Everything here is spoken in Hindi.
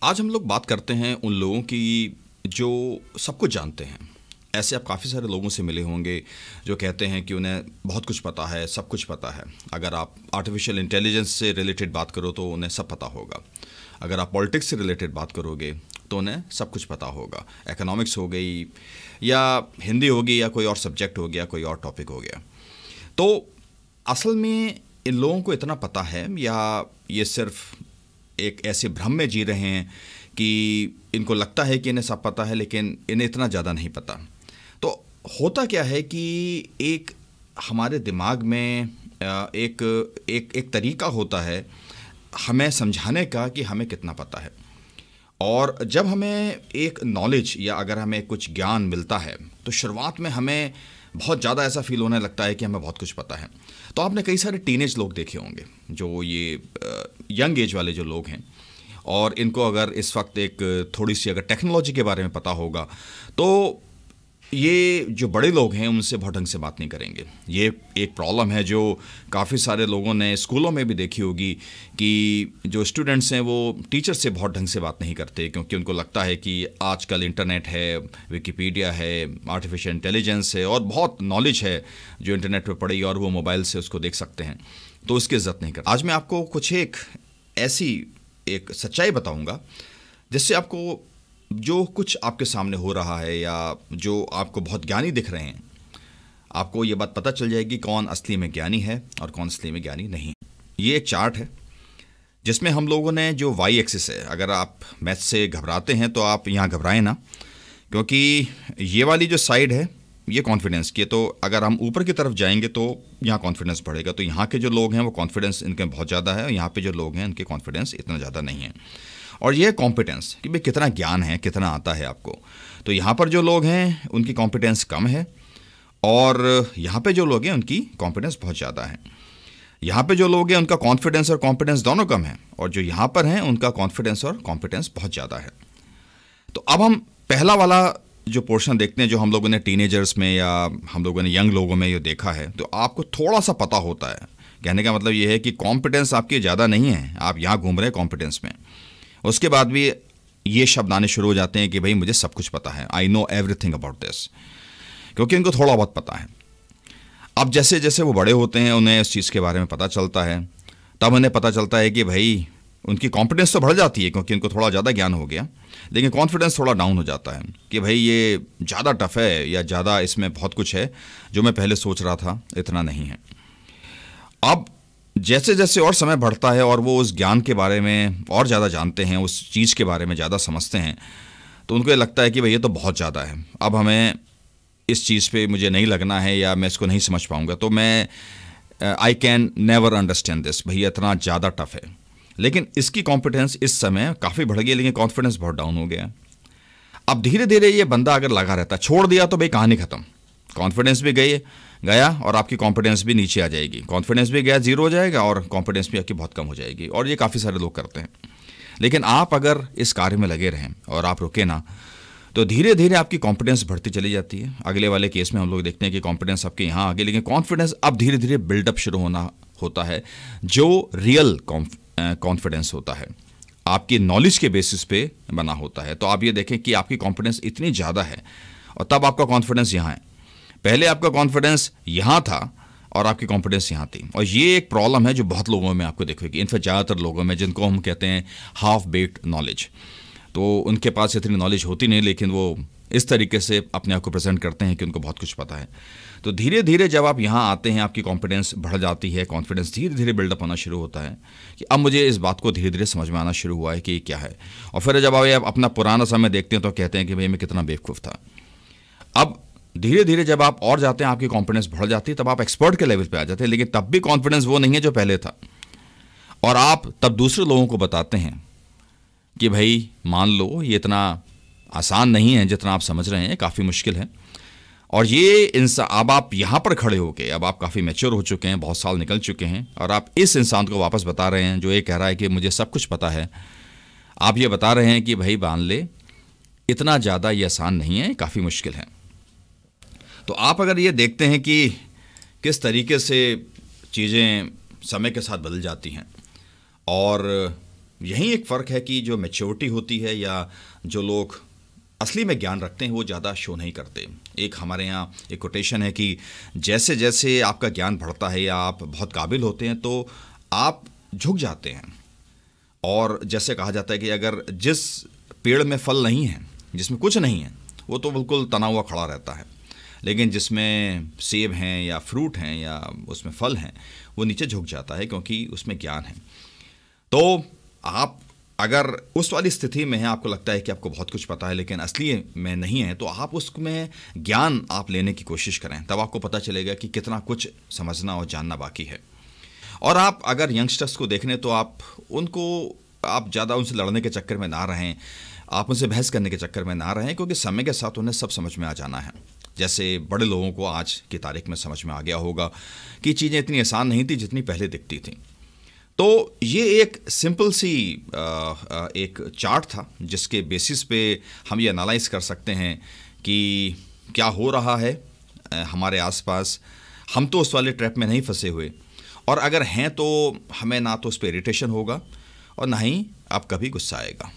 आज हम लोग बात करते हैं उन लोगों की जो सब कुछ जानते हैं। ऐसे आप काफ़ी सारे लोगों से मिले होंगे जो कहते हैं कि उन्हें बहुत कुछ पता है, सब कुछ पता है। अगर आप आर्टिफिशियल इंटेलिजेंस से रिलेटेड बात करो तो उन्हें सब पता होगा। अगर आप पॉलिटिक्स से रिलेटेड बात करोगे तो उन्हें सब कुछ पता होगा। इकोनॉमिक्स हो गई या हिंदी होगी या कोई और सब्जेक्ट हो गया, कोई और टॉपिक हो गया। तो असल में इन लोगों को इतना पता है या ये सिर्फ एक ऐसे भ्रम में जी रहे हैं कि इनको लगता है कि इन्हें सब पता है लेकिन इन्हें इतना ज़्यादा नहीं पता। तो होता क्या है कि एक हमारे दिमाग में एक एक एक तरीका होता है हमें समझाने का कि हमें कितना पता है। और जब हमें एक नॉलेज या अगर हमें कुछ ज्ञान मिलता है तो शुरुआत में हमें बहुत ज़्यादा ऐसा फील होने लगता है कि हमें बहुत कुछ पता है। तो आपने कई सारे टीनेज लोग देखे होंगे जो ये यंग एज वाले जो लोग हैं, और इनको अगर इस वक्त एक थोड़ी सी अगर टेक्नोलॉजी के बारे में पता होगा तो ये जो बड़े लोग हैं उनसे बहुत ढंग से बात नहीं करेंगे। ये एक प्रॉब्लम है जो काफ़ी सारे लोगों ने स्कूलों में भी देखी होगी कि जो स्टूडेंट्स हैं वो टीचर से बहुत ढंग से बात नहीं करते, क्योंकि उनको लगता है कि आजकल इंटरनेट है, विकिपीडिया है, आर्टिफिशियल इंटेलिजेंस है और बहुत नॉलेज है जो इंटरनेट पर पड़ी और वो मोबाइल से उसको देख सकते हैं, तो उसकी इज्जत नहीं करते। आज मैं आपको कुछ एक ऐसी एक सच्चाई बताऊँगा जिससे आपको जो कुछ आपके सामने हो रहा है या जो आपको बहुत ज्ञानी दिख रहे हैं, आपको ये बात पता चल जाएगी कौन असली में ज्ञानी है और कौन असली में ज्ञानी नहीं। ये एक चार्ट है जिसमें हम लोगों ने जो वाई एक्सिस है, अगर आप मैथ से घबराते हैं तो आप यहाँ घबराएं ना, क्योंकि ये वाली जो साइड है ये कॉन्फिडेंस की है। तो अगर हम ऊपर की तरफ जाएंगे तो यहाँ कॉन्फिडेंस बढ़ेगा। तो यहाँ के जो लोग हैं वो कॉन्फिडेंस इनके बहुत ज़्यादा है और यहाँ पे जो लोग हैं उनके कॉन्फिडेंस इतना ज़्यादा नहीं है। और ये कॉम्पिटेंस कि भाई कितना ज्ञान है, कितना आता है आपको। तो यहाँ पर जो लोग हैं उनकी कॉम्पिटेंस कम है और यहाँ पे जो लोग हैं उनकी कॉन्फिडेंस बहुत ज़्यादा है। यहाँ पे जो लोग हैं उनका कॉन्फिडेंस और कॉम्पिटेंस दोनों कम है, और जो यहाँ पर हैं उनका कॉन्फिडेंस और कॉम्पिटेंस बहुत ज़्यादा है। तो अब हम पहला वाला जो पोर्शन देखते हैं जो हम लोगों ने टीनेजर्स में या हम लोगों ने यंग लोगों में ये देखा है, तो आपको थोड़ा सा पता होता है। कहने का मतलब ये है कि कॉम्पिटेंस आपकी ज़्यादा नहीं है, आप यहाँ घूम रहे हैं कॉम्पिटेंस में। उसके बाद भी ये शब्द आने शुरू हो जाते हैं कि भाई मुझे सब कुछ पता है, I know everything about this, क्योंकि उनको थोड़ा बहुत पता है। अब जैसे जैसे वो बड़े होते हैं उन्हें इस चीज़ के बारे में पता चलता है, तब उन्हें पता चलता है कि भाई उनकी कॉन्फिडेंस तो बढ़ जाती है क्योंकि उनको थोड़ा ज़्यादा ज्ञान हो गया, लेकिन कॉन्फिडेंस थोड़ा डाउन हो जाता है कि भाई ये ज़्यादा टफ है या ज़्यादा इसमें बहुत कुछ है जो मैं पहले सोच रहा था इतना नहीं है। अब जैसे जैसे और समय बढ़ता है और वो उस ज्ञान के बारे में और ज़्यादा जानते हैं, उस चीज़ के बारे में ज़्यादा समझते हैं, तो उनको ये लगता है कि भाई ये तो बहुत ज़्यादा है, अब हमें इस चीज़ पे मुझे नहीं लगना है या मैं इसको नहीं समझ पाऊँगा, तो मैं I can never understand this, भैया इतना ज़्यादा टफ है। लेकिन इसकी कॉन्फिडेंस इस समय काफ़ी बढ़ गई लेकिन कॉन्फिडेंस बहुत डाउन हो गया। अब धीरे धीरे ये बंदा अगर लगा रहता, छोड़ दिया तो भाई कहानी ख़त्म, कॉन्फिडेंस भी गया और आपकी कॉन्फिडेंस भी नीचे आ जाएगी। कॉन्फिडेंस भी गया, जीरो हो जाएगा और कॉन्फिडेंस भी आपकी बहुत कम हो जाएगी। और ये काफ़ी सारे लोग करते हैं। लेकिन आप अगर इस कार्य में लगे रहें और आप रुके ना, तो धीरे धीरे आपकी कॉन्फिडेंस बढ़ती चली जाती है। अगले वाले केस में हम लोग देखते हैं कि कॉन्फिडेंस आपके यहाँ आ गई, लेकिन कॉन्फिडेंस अब धीरे धीरे बिल्डअप शुरू होना होता है, जो रियल कॉन्फिडेंस होता है, आपकी नॉलेज के बेसिस पे बना होता है। तो आप ये देखें कि आपकी कॉन्फिडेंस इतनी ज़्यादा है और तब आपका कॉन्फिडेंस यहाँ है। पहले आपका कॉन्फिडेंस यहाँ था और आपकी कॉन्फिडेंस यहाँ थी। और ये एक प्रॉब्लम है जो बहुत लोगों में आपको दिखेगी, इनफैक्ट ज़्यादातर लोगों में, जिनको हम कहते हैं हाफ बेक्ड नॉलेज। तो उनके पास इतनी नॉलेज होती नहीं, लेकिन वो इस तरीके से अपने आप को प्रेजेंट करते हैं कि उनको बहुत कुछ पता है। तो धीरे धीरे जब आप यहाँ आते हैं, आपकी कॉन्फिडेंस बढ़ जाती है, कॉन्फिडेंस धीरे धीरे बिल्डअप होना शुरू होता है कि अब मुझे इस बात को धीरे धीरे समझ में आना शुरू हुआ है कि ये क्या है। और फिर जब आप अपना पुराना समय देखते हैं तो कहते हैं कि भाई मैं कितना बेवकूफ़ था। अब धीरे धीरे जब आप और जाते हैं, आपकी कॉन्फिडेंस बढ़ जाती है, तब आप एक्सपर्ट के लेवल पे आ जाते हैं, लेकिन तब भी कॉन्फिडेंस वो नहीं है जो पहले था। और आप तब दूसरे लोगों को बताते हैं कि भाई मान लो ये इतना आसान नहीं है जितना आप समझ रहे हैं, काफ़ी मुश्किल है। और ये इंसान, अब आप यहाँ पर खड़े होके, अब आप काफ़ी मैच्योर हो चुके हैं, बहुत साल निकल चुके हैं, और आप इस इंसान को वापस बता रहे हैं जो ये कह रहा है कि मुझे सब कुछ पता है। आप ये बता रहे हैं कि भाई मान ले इतना ज़्यादा ये आसान नहीं है, काफ़ी मुश्किल है। तो आप अगर ये देखते हैं कि किस तरीके से चीज़ें समय के साथ बदल जाती हैं और यही एक फ़र्क है कि जो मैच्योरिटी होती है या जो लोग असली में ज्ञान रखते हैं वो ज़्यादा शो नहीं करते। एक हमारे यहाँ एक कोटेशन है कि जैसे जैसे आपका ज्ञान बढ़ता है या आप बहुत काबिल होते हैं तो आप झुक जाते हैं। और जैसे कहा जाता है कि अगर जिस पेड़ में फल नहीं है, जिसमें कुछ नहीं है, वो तो बिल्कुल तना हुआ खड़ा रहता है, लेकिन जिसमें सेब हैं या फ्रूट हैं या उसमें फल हैं वो नीचे झुक जाता है क्योंकि उसमें ज्ञान है। तो आप अगर उस वाली स्थिति में है, आपको लगता है कि आपको बहुत कुछ पता है लेकिन असली में नहीं है, तो आप उसमें ज्ञान आप लेने की कोशिश करें, तब आपको पता चलेगा कि कितना कुछ समझना और जानना बाकी है। और आप अगर यंगस्टर्स को देखने तो आप ज़्यादा उनसे लड़ने के चक्कर में ना रहें, आप उनसे बहस करने के चक्कर में ना रहें, क्योंकि समय के साथ उन्हें सब समझ में आ जाना है। जैसे बड़े लोगों को आज की तारीख में समझ में आ गया होगा कि चीज़ें इतनी आसान नहीं थी जितनी पहले दिखती थी। तो ये एक सिंपल सी एक चार्ट था जिसके बेसिस पे हम ये एनालाइज कर सकते हैं कि क्या हो रहा है हमारे आसपास। हम तो उस वाले ट्रैप में नहीं फंसे हुए, और अगर हैं तो हमें ना तो उस पर इरिटेशन होगा और ना ही आप कभी गुस्सा आएगा।